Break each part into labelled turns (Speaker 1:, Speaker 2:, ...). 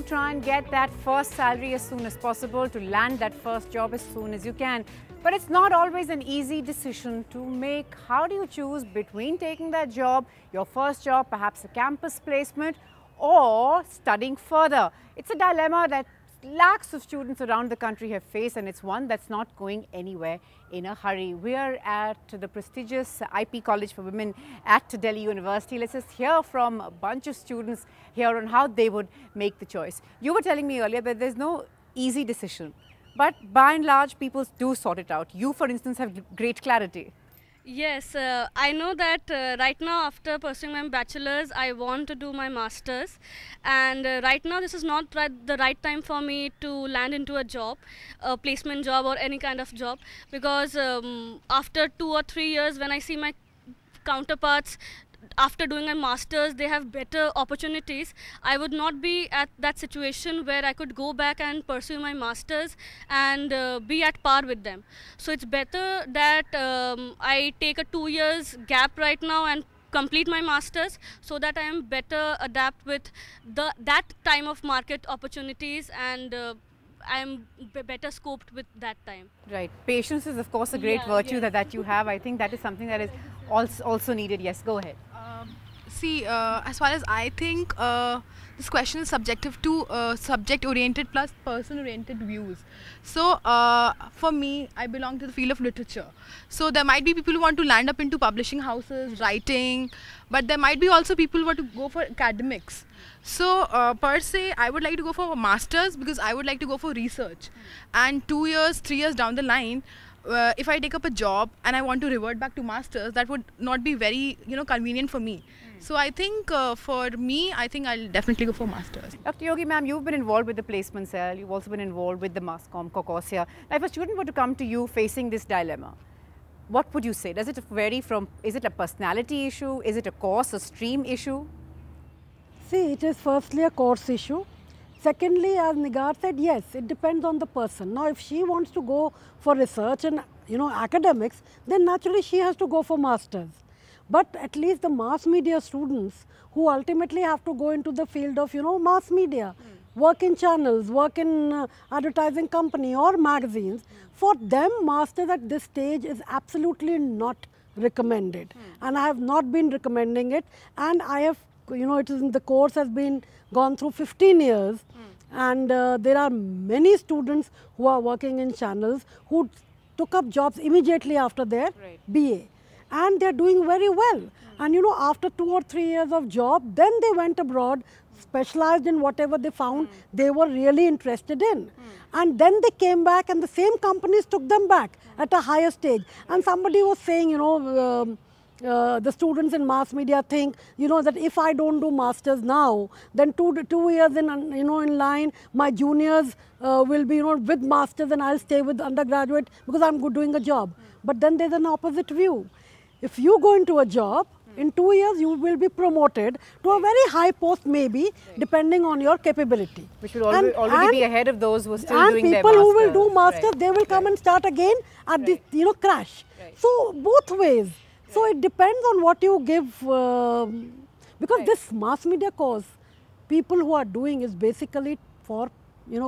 Speaker 1: do try and get that first salary as soon as possible, to land that first job as soon as you can. But it's not always an easy decision to make. How do you choose between taking that job, your first job, perhaps a campus placement, or studying further? It's a dilemma that lakhs of students around the country have faced, and it's one that's not going anywhere in a hurry. We are at the prestigious IP College for Women at Delhi University. Let's just hear from a bunch of students here on how they would make the choice. You were telling me earlier that there's no easy decision, but by and large people do sort it out. You, for instance, have great clarity.
Speaker 2: Yes, I know that right now after pursuing my bachelor's, I want to do my master's, and right now this is not the right time for me to land into a job, a placement job or any kind of job, because after 2 or 3 years when I see my counterparts after doing a master's, they have better opportunities. I would not be at that situation where I could go back and pursue my master's and be at par with them. So it's better that I take a 2 years gap right now and complete my master's, so that I am better adapt with that time of market opportunities, and I am better scoped with that time.
Speaker 1: Right. Patience is of course a great virtue that you have. I think that is something that is also needed. Yes, go ahead.
Speaker 3: As far as I think, this question is subjective to subject-oriented plus person-oriented views. So, for me, I belong to the field of literature. So, there might be people who want to land up into publishing houses, writing, but there might be also people who want to go for academics. So, per se, I would like to go for a master's because I would like to go for research. And 2 years, 3 years down the line, if I take up a job and I want to revert back to masters, that would not be very convenient for me. So I think for me, I think I'll definitely go for masters.
Speaker 1: Dr. Yogi ma'am, you've been involved with the placement cell, you've also been involved with the MassCom caucus here. Now if a student were to come to you facing this dilemma, what would you say? Does it vary from, is it a personality issue, is it a course, a stream issue?
Speaker 4: See, it is firstly a course issue. Secondly, as Nigar said, yes, it depends on the person. Now, if she wants to go for research and academics, then naturally she has to go for masters. But at least the mass media students who ultimately have to go into the field of mass media, work in channels, work in advertising company or magazines, for them masters at this stage is absolutely not recommended. And I have not been recommending it, and I have it is in the course has been gone through 15 years, and there are many students who are working in channels who took up jobs immediately after their BA, and they are doing very well. And after 2 or 3 years of job, then they went abroad, specialized in whatever they found they were really interested in. And then they came back and the same companies took them back at a higher stage. And somebody was saying, the students in mass media think, that if I don't do masters now, then 2 years in line, my juniors will be, with masters, and I'll stay with undergraduate because I'm good doing a job. But then there's an opposite view. If you go into a job, in 2 years you will be promoted to a very high post, maybe, depending on your capability.
Speaker 1: Which will already be ahead of those who are still doing their masters.
Speaker 4: And people who will do masters, they will come and start again at the, crash. So, both ways. So, it depends on what you give, because this mass media course, people who are doing is basically for,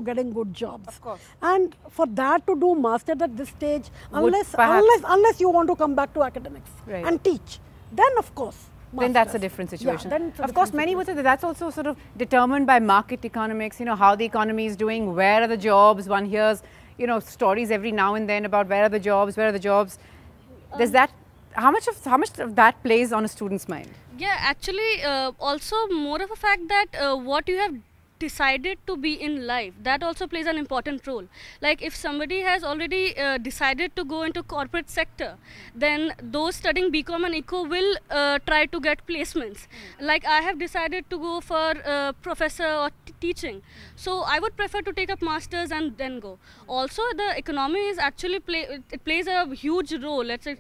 Speaker 4: getting good jobs.
Speaker 1: Of course.
Speaker 4: And for that to do masters at this stage, unless you want to come back to academics and teach, then of course, masters.
Speaker 1: Then that's a different situation.
Speaker 4: Yeah,
Speaker 1: of course, many would say that that's also sort of determined by market economics, how the economy is doing, where are the jobs. One hears, stories every now and then about where are the jobs, Does that, how much of that plays on a student's mind?
Speaker 2: Yeah, actually, also more of a fact that what you have decided to be in life, that also plays an important role. Like if somebody has already decided to go into corporate sector, then those studying BCom and Eco will try to get placements. Like I have decided to go for professor or teaching, so I would prefer to take up masters and then go. Also the economy is actually it plays a huge role. Let's say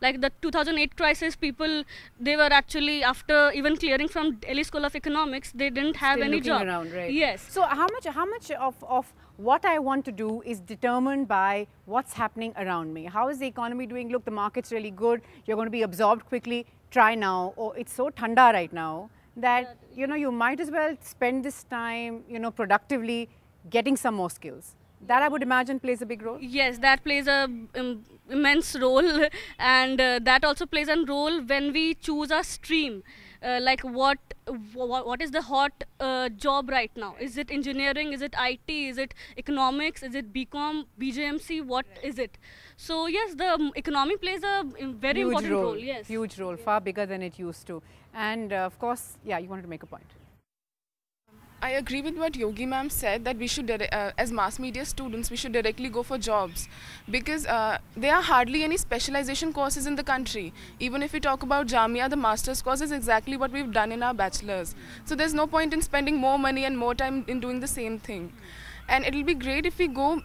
Speaker 2: like the 2008 crisis, people, they were actually, after even clearing from Delhi School of Economics, they didn't have any job.
Speaker 1: Around, right?
Speaker 2: Yes.
Speaker 1: So how much of what I want to do is determined by what's happening around me? How is the economy doing? Look, the market's really good. You're going to be absorbed quickly. Try now. Or it's so thanda right now. that, you know, you might as well spend this time, you know, productively getting some more skills. That I would imagine plays a big role.
Speaker 2: Yes, that plays a immense role, and that also plays a role when we choose a stream. Like what is the hot job right now? Is it engineering? Is it IT? Is it economics? Is it BCom, BJMC? What is it? So yes, the economy plays a very
Speaker 1: Huge
Speaker 2: important
Speaker 1: role.
Speaker 2: role. Yes,
Speaker 1: Huge role, far bigger than it used to. And of course, yeah, you wanted to make a point.
Speaker 5: I agree with what Yogi ma'am said, that we should, as mass media students, we should directly go for jobs, because there are hardly any specialization courses in the country. Even if we talk about Jamia, the master's course is exactly what we've done in our bachelor's. So there's no point in spending more money and more time in doing the same thing. And it'll be great if we go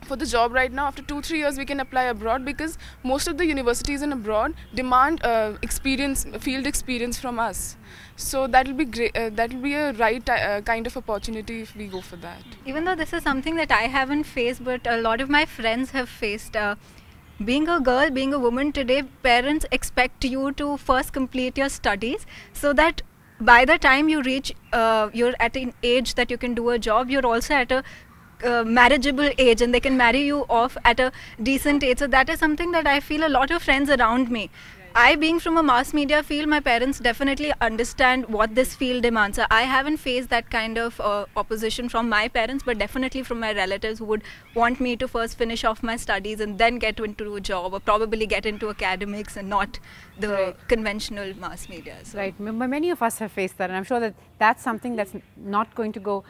Speaker 5: for the job right now. After 2-3 years we can apply abroad, because most of the universities in abroad demand field experience from us. So that will be great. That will be a right kind of opportunity if we go for that.
Speaker 6: Even though this is something that I haven't faced, but a lot of my friends have faced. Being a girl, being a woman today, parents expect you to first complete your studies so that by the time you reach, you're at an age that you can do a job, you're also at a marriageable age and they can marry you off at a decent age. So that is something that I feel a lot of friends around me. I, being from a mass media field, my parents definitely understand what this field demands. So I haven't faced that kind of opposition from my parents, but definitely from my relatives who would want me to first finish off my studies and then get into a job, or probably get into academics and not the conventional mass media. So.
Speaker 1: Right, many of us have faced that, and I'm sure that that's something that's not going to go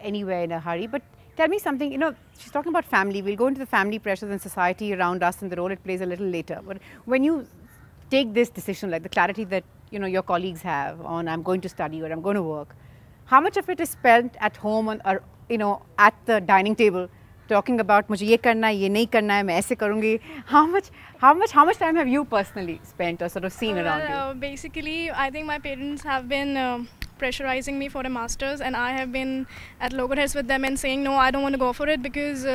Speaker 1: anywhere in a hurry. But tell me something, you know, she's talking about family. We'll go into the family pressures and society around us and the role it plays a little later. But when you take this decision, like the clarity that, you know, your colleagues have on I'm going to study or I'm going to work, how much of it is spent at home on, or, you know, at the dining table talking about mujhe ye karna hai, ye nahi karna hai, main aise karungi? How much time have you personally spent or sort of seen around you?
Speaker 7: Basically, I think my parents have been pressurizing me for a master's, and I have been at loggerheads with them and saying no, I don't want to go for it, because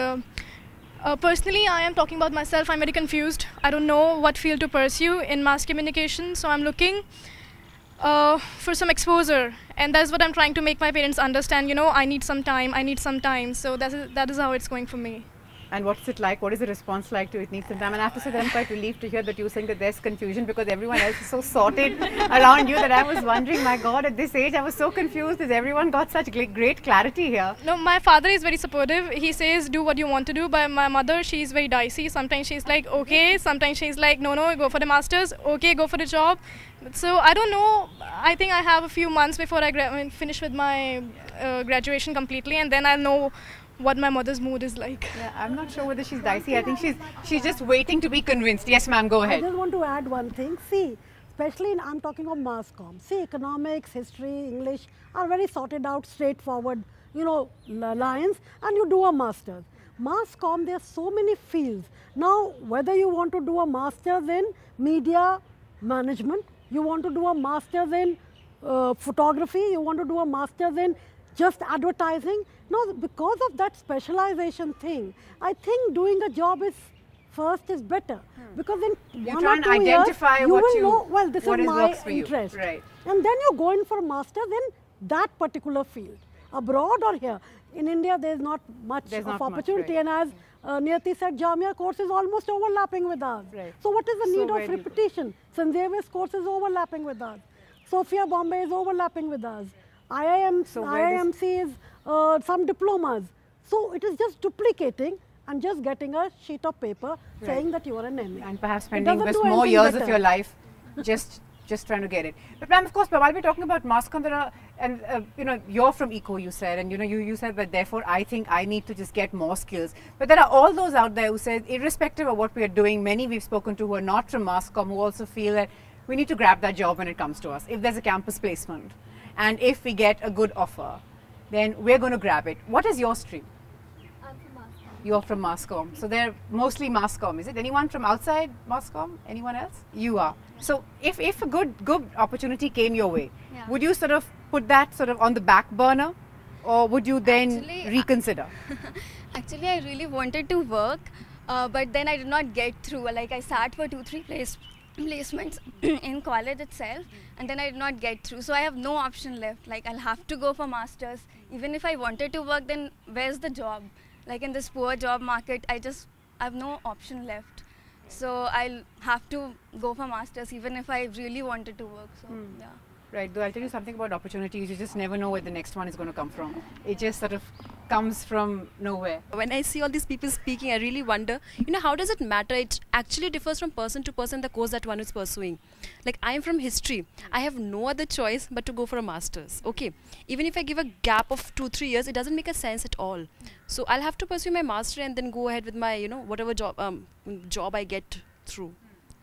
Speaker 7: personally I am talking about myself, I'm very confused. I don't know what field to pursue in mass communication, so I'm looking for some exposure, and that's what I'm trying to make my parents understand. You know, I need some time, so that is how it's going for me.
Speaker 1: And what's it like? What is the response like to it needs some time? And I have to say that I'm quite relieved to hear that you're saying that there's confusion, because everyone else is so sorted around you that I was wondering, my God, at this age I was so confused. Has everyone got such great clarity here?
Speaker 7: No, my father is very supportive. He says do what you want to do, but my mother, she's very dicey. Sometimes she's like okay, sometimes she's like no, go for the masters, okay, go for the job. So I don't know. I think I have a few months before I finish with my graduation completely, and then I'll know what my mother's mood is like.
Speaker 1: Yeah, I'm not sure whether she's dicey. I think she's just waiting to be convinced. Yes, ma'am, go ahead.
Speaker 4: I just want to add one thing. See, especially I'm talking of mass comm. See, economics, history, English are very sorted out, straightforward, you know, lines, and you do a master's. Mass comm, there are so many fields. Now, whether you want to do a master's in media management, you want to do a master's in photography, you want to do a master's in just advertising. No, because of that specialization thing, I think doing a job is better. Because in
Speaker 1: You
Speaker 4: 1
Speaker 1: try
Speaker 4: or
Speaker 1: and
Speaker 4: 2
Speaker 1: identify
Speaker 4: years, you
Speaker 1: what
Speaker 4: will
Speaker 1: you,
Speaker 4: know, well, this
Speaker 1: what
Speaker 4: is my
Speaker 1: works for you.
Speaker 4: interest.
Speaker 1: Right.
Speaker 4: And then you go in for a master's in that particular field, abroad or here. In India, there is not much
Speaker 1: There's
Speaker 4: of
Speaker 1: not much,
Speaker 4: opportunity.
Speaker 1: right.
Speaker 4: And as Niyati said, Jamia course is almost overlapping with ours.
Speaker 1: Right.
Speaker 4: So what is the
Speaker 1: So
Speaker 4: need
Speaker 1: where
Speaker 4: of
Speaker 1: do you-
Speaker 4: repetition? St. Xavier's course is overlapping with ours. Sophia Bombay is overlapping with us. IIMC is some diplomas. So it is just duplicating and just getting a sheet of paper saying that you are an MA.
Speaker 1: And perhaps
Speaker 4: It
Speaker 1: spending
Speaker 4: doesn't
Speaker 1: just
Speaker 4: do
Speaker 1: more
Speaker 4: anything
Speaker 1: years of
Speaker 4: better.
Speaker 1: your life just trying to get it. But ma'am, of course, while we're talking about mass comm, there are, and you know, you're from eco, you said, and you know, you said that therefore I think I need to just get more skills. But there are all those out there who said, irrespective of what we are doing, many we've spoken to who are not from mass comm, who also feel that we need to grab that job when it comes to us. If there's a campus placement, and if we get a good offer, then we're going to grab it. What is your stream? You're from mass comm. So they're mostly mass comm. Is it anyone from outside mass comm? Anyone else? You are. So if a good opportunity came your way, would you sort of put that sort of on the back burner, or would you then reconsider?
Speaker 8: Actually, I really wanted to work, but then I did not get through. Like I sat for 2-3 placements in college itself, and then I did not get through. So I have no option left. Like, I'll have to go for masters. Even if I wanted to work, then where's the job? Like, in this poor job market, I have no option left. So I'll have to go for masters even if I really wanted to work. So yeah.
Speaker 1: Right, though I'll tell you something about opportunities, you just never know where the next one is going to come from. It just sort of comes from nowhere.
Speaker 9: When I see all these people speaking, I really wonder, how does it matter? It actually differs from person to person, the course that one is pursuing. Like, I am from history. I have no other choice but to go for a master's. Okay, even if I give a gap of 2-3 years, it doesn't make a sense at all. So I'll have to pursue my master and then go ahead with my, whatever job I get through.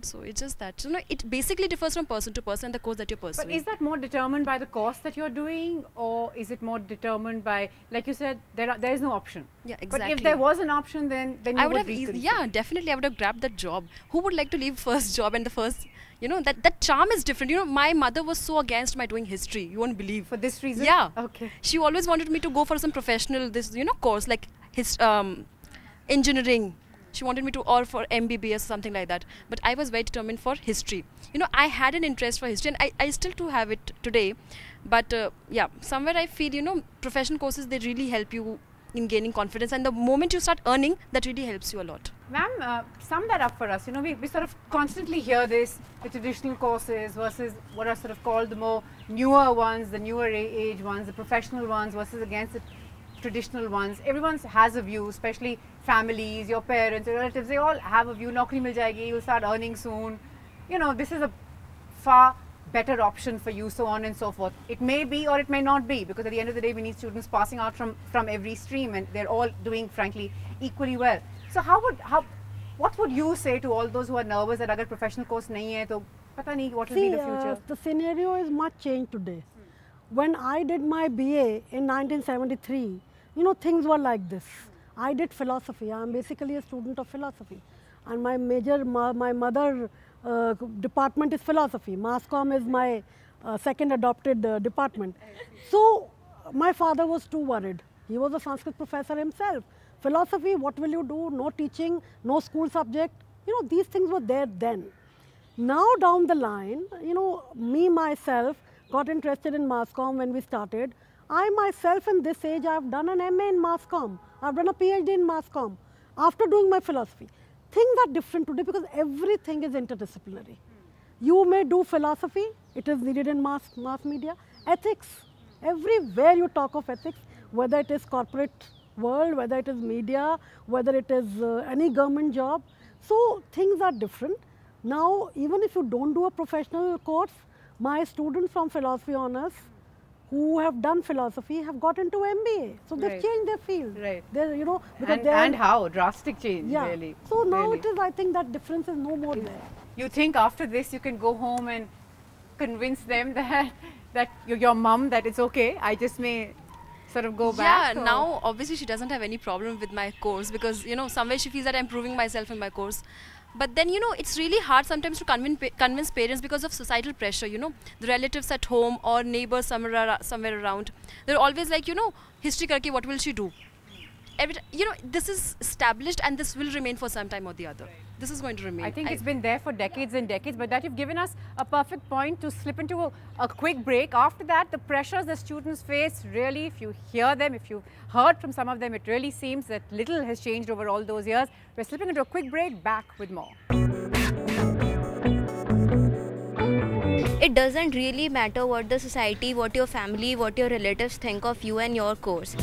Speaker 9: So it's just that. So, it basically differs from person to person and the course that you're pursuing.
Speaker 1: But is that more determined by the course that you're doing, or is it more determined by, like you said, there is no option?
Speaker 9: Yeah, exactly.
Speaker 1: But if there was an option, then
Speaker 9: I would have yeah, definitely I would have grabbed that job. Who would like to leave first job and the first, that charm is different. My mother was so against my doing history. You won't believe.
Speaker 1: For this reason?
Speaker 9: Yeah.
Speaker 1: Okay.
Speaker 9: She always wanted me to go for some professional, course like engineering. She wanted me to, or for MBBS or something like that. But I was very determined for history. I had an interest for history, and I still do have it today. But yeah, somewhere I feel, professional courses, they really help you in gaining confidence. And the moment you start earning, that really helps you a lot.
Speaker 1: Ma'am, sum that up for us. We sort of constantly hear this, the traditional courses versus what are sort of called the more newer ones, the newer age ones, the professional ones versus against the traditional ones. Everyone has a view, especially families, your parents, your relatives, they all have a view. Naukri mil jayegi, you'll start earning soon. This is a far better option for you, so on and so forth. It may be or it may not be, because at the end of the day, we need students passing out from every stream, and they're all doing, frankly, equally well. So what would you say to all those who are nervous that agar professional course nahi hai, to pata nahi what will be the future?
Speaker 4: The scenario is much changed today. When I did my BA in 1973, things were like this. I did philosophy. I am basically a student of philosophy, and my mother department is philosophy. Mass comm is my second adopted department. So my father was too worried. He was a Sanskrit professor himself. Philosophy, what will you do? No teaching, no school subject. These things were there then. Now down the line, me myself got interested in mass comm when we started. I myself in this age, I have done an MA in mass comm. I have done a PhD in mass comm after doing my philosophy. Things are different today because everything is interdisciplinary. You may do philosophy, it is needed in mass media. Ethics, everywhere you talk of ethics, whether it is corporate world, whether it is media, whether it is any government job. So things are different. Now, even if you don't do a professional course, my students from philosophy honors who have done philosophy have got into MBA. So they've changed their field.
Speaker 1: Right.
Speaker 4: They're, because
Speaker 1: and how? Drastic change, really.
Speaker 4: So now it is, I think that difference is no more there.
Speaker 1: You think after this you can go home and convince them that your mum, that it's okay, I just may sort of go back?
Speaker 9: Yeah, now obviously she doesn't have any problem with my course because, somewhere she feels that I'm proving myself in my course. But then, it's really hard sometimes to convince parents because of societal pressure, the relatives at home or neighbors somewhere around. They're always like, history karke, what will she do? This is established and this will remain for some time or the other. This is going to remain.
Speaker 1: I think it's been there for decades and decades, but that you've given us a perfect point to slip into a quick break. After that, the pressures the students face, really, if you hear them, if you've heard from some of them, it really seems that little has changed over all those years. We're slipping into a quick break, back with more.
Speaker 10: It doesn't really matter what the society, what your family, what your relatives think of you and your course.